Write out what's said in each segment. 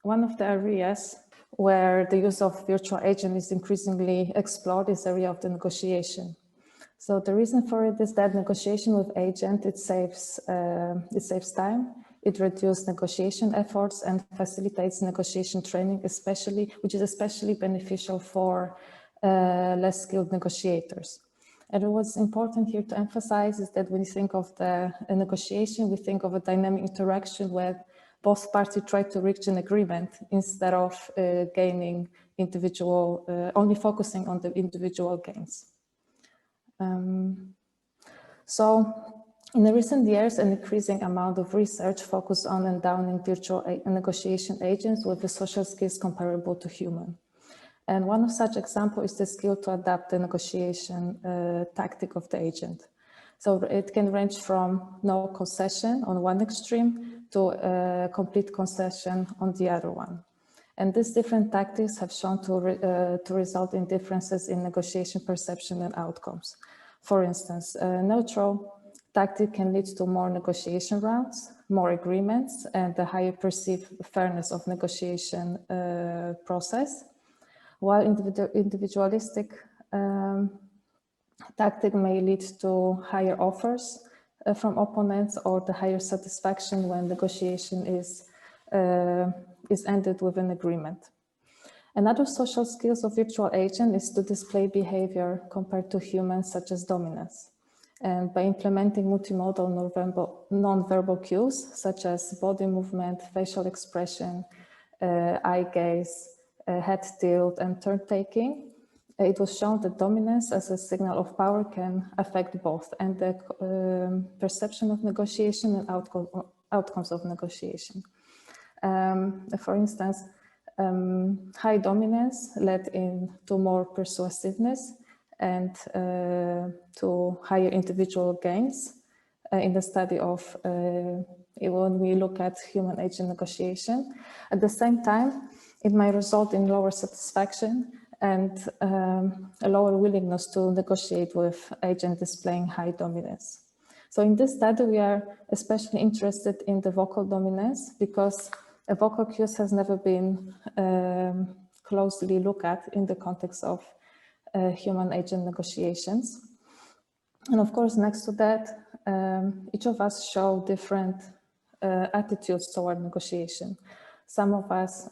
One of the areas where the use of virtual agent is increasingly explored is the area of the negotiation. So the reason for it is that negotiation with agent, it saves time, it reduces negotiation efforts and facilitates negotiation training, which is especially beneficial for less skilled negotiators. And what's important here to emphasize is that when you think of the negotiation, we think of a dynamic interaction where both parties try to reach an agreement instead of only focusing on the individual gains. So in the recent years, an increasing amount of research focused on endowing virtual negotiation agents with the social skills comparable to human. And one of such examples is the skill to adapt the negotiation tactic of the agent. So it can range from no concession on one extreme to complete concession on the other one. And these different tactics have shown to result in differences in negotiation perception and outcomes. For instance, a neutral tactic can lead to more negotiation rounds, more agreements, and a higher perceived fairness of negotiation process, while individualistic tactic may lead to higher offers from opponents or the higher satisfaction when negotiation is ended with an agreement. Another social skills of virtual agent is to display behavior compared to humans, such as dominance. And by implementing multimodal non-verbal cues, such as body movement, facial expression, eye gaze, head tilt, and turn-taking, it was shown that dominance as a signal of power can affect both and the perception of negotiation and outcomes of negotiation. For instance, high dominance led to more persuasiveness and to higher individual gains in the study of when we look at human agent negotiation. At the same time, it might result in lower satisfaction and a lower willingness to negotiate with agent displaying high dominance. So in this study, we are especially interested in the vocal dominance because a vocal cues has never been closely looked at in the context of human agent negotiations. And of course, next to that, each of us show different attitudes toward negotiation. Some of us,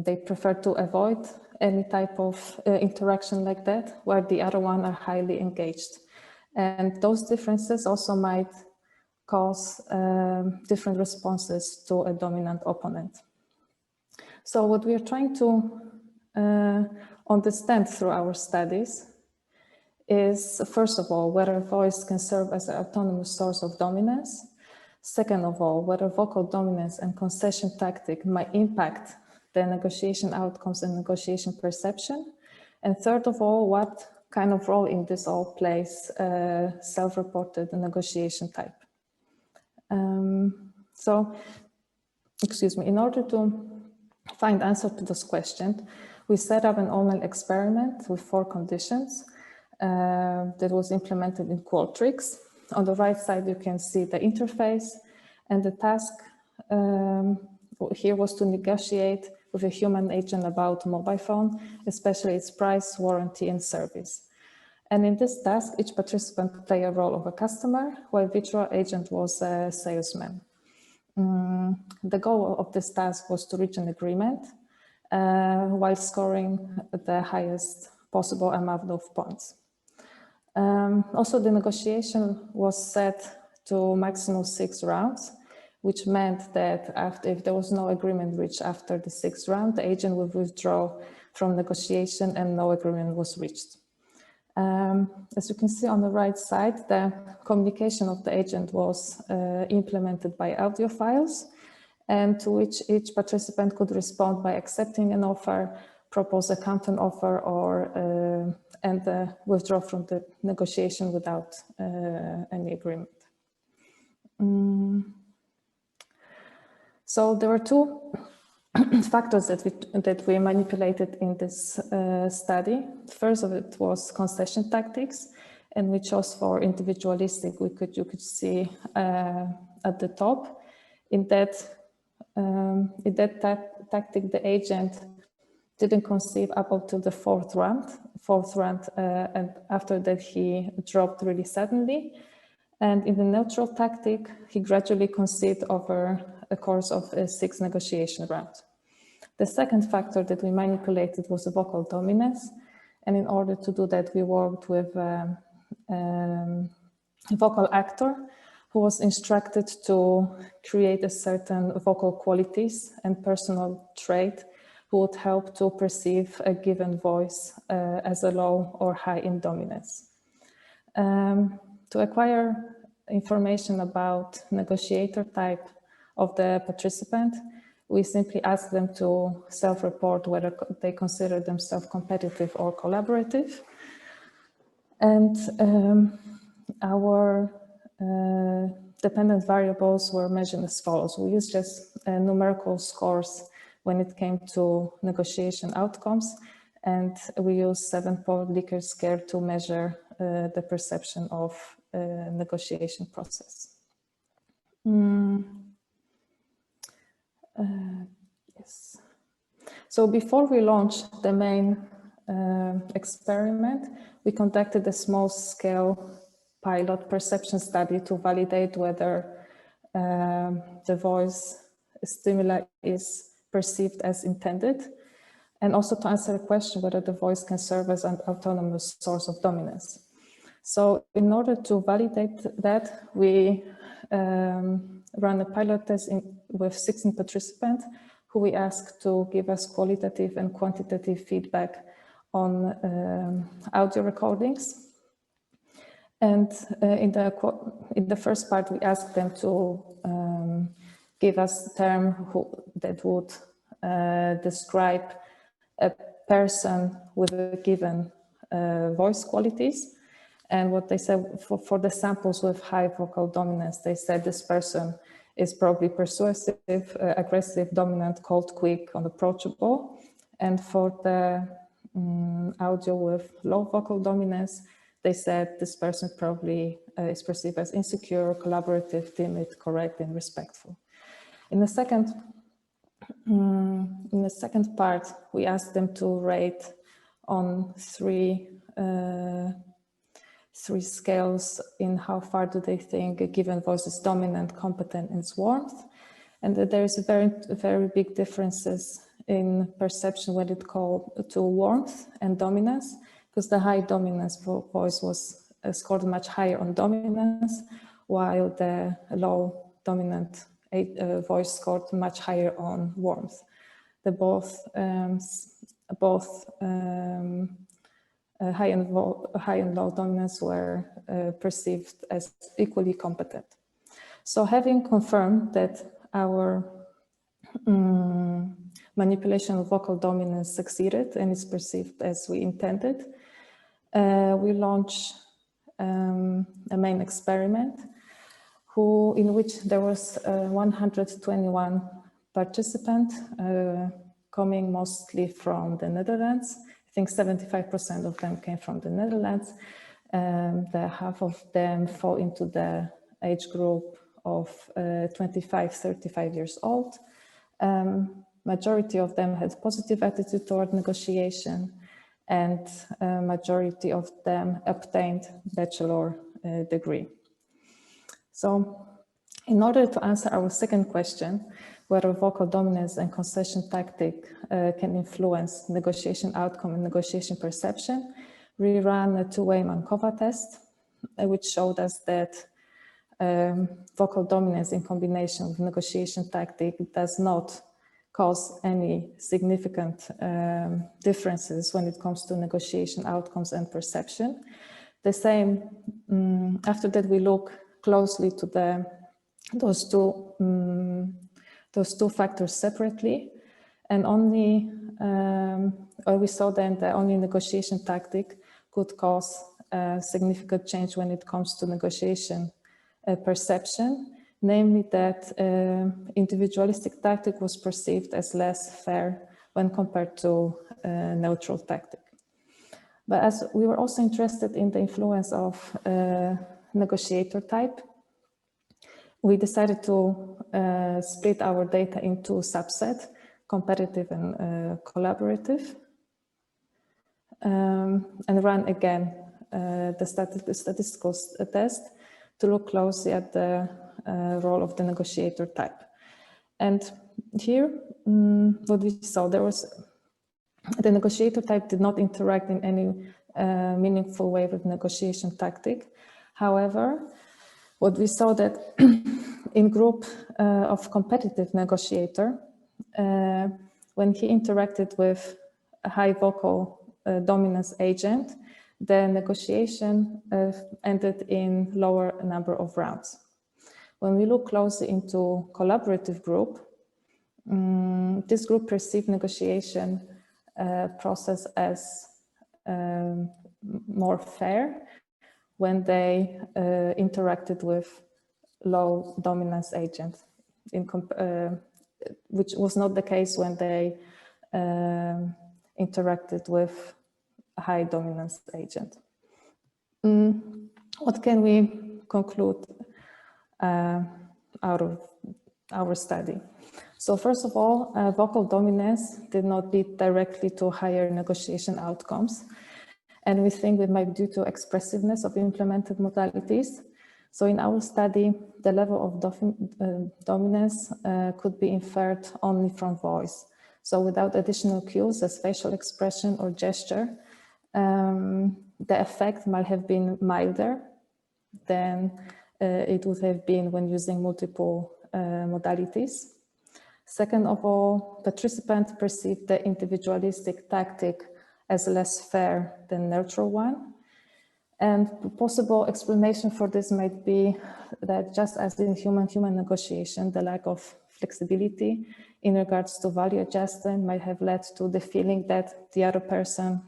they prefer to avoid any type of interaction like that, while the other one are highly engaged. And those differences also might cause different responses to a dominant opponent. So what we are trying to understand through our studies is, first of all, whether voice can serve as an autonomous source of dominance. Second of all, whether vocal dominance and concession tactic might impact the negotiation outcomes and negotiation perception. And third of all, what kind of role in this all plays self-reported negotiation type. In order to find answer to this question, we set up an online experiment with 4 conditions that was implemented in Qualtrics. On the right side, you can see the interface, and the task here was to negotiate with a human agent about a mobile phone, especially its price, warranty, and service. And in this task, each participant played a role of a customer, while virtual agent was a salesman. The goal of this task was to reach an agreement while scoring the highest possible amount of points. Also, the negotiation was set to maximum 6 rounds, which meant that if there was no agreement reached after the 6th round, the agent would withdraw from negotiation and no agreement was reached. As you can see on the right side, the communication of the agent was implemented by audio files, and to which each participant could respond by accepting an offer, propose a counter offer, or withdraw from the negotiation without any agreement. So there were 2 factors that we manipulated in this study. First of it was concession tactics, and we chose for individualistic. You could see at the top, in that in that tactic, the agent didn't conceive up until the fourth round, and after that he dropped really suddenly. And in the neutral tactic, he gradually conceived over a course of 6 negotiation rounds. The second factor that we manipulated was the vocal dominance. And in order to do that, we worked with a vocal actor who was instructed to create a certain vocal qualities and personal trait who would help to perceive a given voice as a low or high in dominance. To acquire information about negotiator type of the participant, we simply ask them to self-report whether they consider themselves competitive or collaborative. And our dependent variables were measured as follows. We used just numerical scores when it came to negotiation outcomes, and we used 7-point Likert scale to measure the perception of negotiation process. Yes. So before we launched the main experiment, we conducted a small-scale pilot perception study to validate whether the voice stimuli is perceived as intended, and also to answer a question whether the voice can serve as an autonomous source of dominance. So in order to validate that, we ran a pilot test with 16 participants who we asked to give us qualitative and quantitative feedback on audio recordings. And in the first part, we asked them to give us a term that would describe a person with a given voice qualities. And what they said for the samples with high vocal dominance, they said this person is probably persuasive, aggressive, dominant, cold, quick, unapproachable. And for the audio with low vocal dominance, they said this person probably is perceived as insecure, collaborative, timid, correct, and respectful. In the second part, we asked them to rate on three scales in how far do they think a given voice is dominant, competent, and warmth. And there is very big differences in perception when it comes to warmth and dominance, because the high dominance voice was scored much higher on dominance, while the low dominant voice scored much higher on warmth. The both high and low dominance were perceived as equally competent. So having confirmed that our manipulation of vocal dominance succeeded and is perceived as we intended, we launched a main experiment in which there was 121 participants coming mostly from the Netherlands. I think 75% of them came from the Netherlands. Half of them fall into the age group of 25-35 years old. Majority of them had positive attitude toward negotiation, and majority of them obtained bachelor degree. So in order to answer our second question, whether vocal dominance and concession tactic can influence negotiation outcome and negotiation perception, we ran a two-way Markova test, which showed us that vocal dominance in combination with negotiation tactic does not cause any significant differences when it comes to negotiation outcomes and perception. The same, after that we look closely to those two factors separately, and only we saw then that only negotiation tactic could cause a significant change when it comes to negotiation perception, namely that individualistic tactic was perceived as less fair when compared to neutral tactic. But as we were also interested in the influence of negotiator type, we decided to split our data into subset, competitive and collaborative, and run again the statistical test to look closely at the role of the negotiator type. And here, what we saw, there was the negotiator type did not interact in any meaningful way with negotiation tactic. However, what we saw that in group of competitive negotiator, when he interacted with a high vocal dominance agent, the negotiation ended in lower number of rounds. When we look closely into collaborative group, this group perceived negotiation process as more fair when they interacted with low dominance agent, which was not the case when they interacted with a high dominance agent. What can we conclude out of our study? So first of all, vocal dominance did not lead directly to higher negotiation outcomes. And we think it might be due to expressiveness of implemented modalities. So in our study, the level of dominance could be inferred only from voice. So without additional cues as facial expression or gesture, the effect might have been milder than it would have been when using multiple modalities. Second of all, participants perceive the individualistic tactic as less fair than neutral one. And the possible explanation for this might be that just as in human-human negotiation, the lack of flexibility in regards to value adjustment might have led to the feeling that the other person,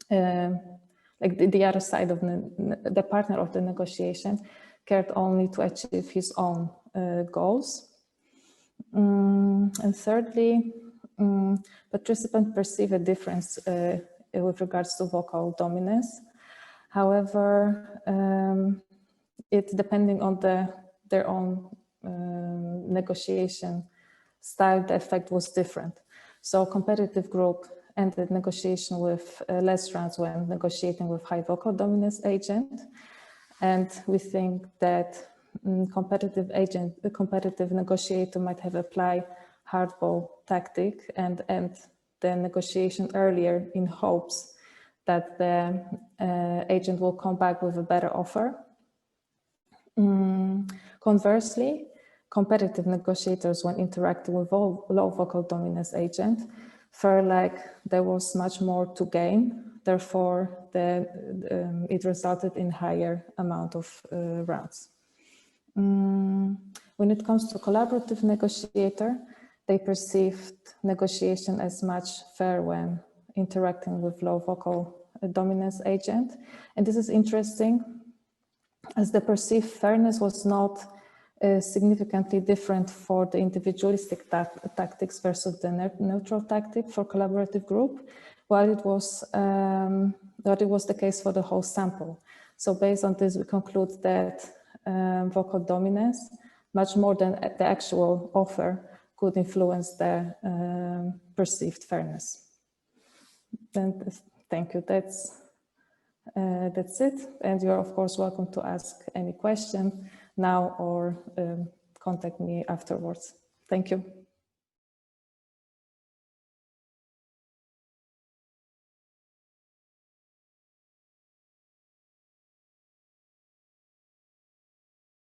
like the other side of the partner of the negotiation, cared only to achieve his own goals. And thirdly, participants perceive a difference with regards to vocal dominance. However, it depending on their own negotiation style, the effect was different. So competitive group ended negotiation with less rounds when negotiating with high vocal dominance agent. And we think that competitive negotiator might have applied hardball tactic and end the negotiation earlier in hopes that the agent will come back with a better offer. Conversely, competitive negotiators, when interacting with low vocal dominance agent, felt like there was much more to gain. Therefore, it resulted in higher amount of rounds. When it comes to collaborative negotiator, they perceived negotiation as much fair when interacting with low vocal dominance agent. And this is interesting as the perceived fairness was not significantly different for the individualistic tactics versus the neutral tactic for collaborative group, while it was the case for the whole sample. So based on this, we conclude that vocal dominance, much more than the actual offer, could influence the perceived fairness. And thank you. That's it. And you're of course welcome to ask any question now or contact me afterwards. Thank you.